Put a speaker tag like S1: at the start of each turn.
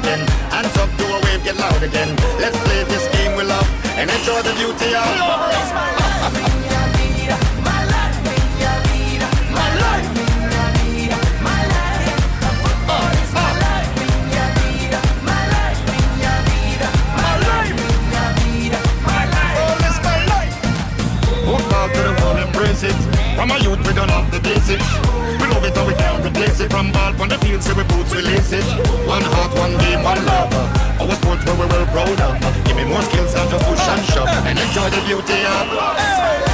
S1: again. Hands up to a wave, get loud again. Let's play this game we love and enjoy the beauty of love. It's my life, minha vida, my life, minha vida, my life, minha vida, my life. Football is my life, minha vida, my life, minha vida, my life, minha vida, my life. Oh, it's my life. Football to the world, embrace it. From a youth we don't have the basics. We love it and we can't replace it. From ball on the field, say we boots release it. One heart, one game, one love. Our sports where we were proud of. Give me more skills and just push and shove and enjoy the beauty of love.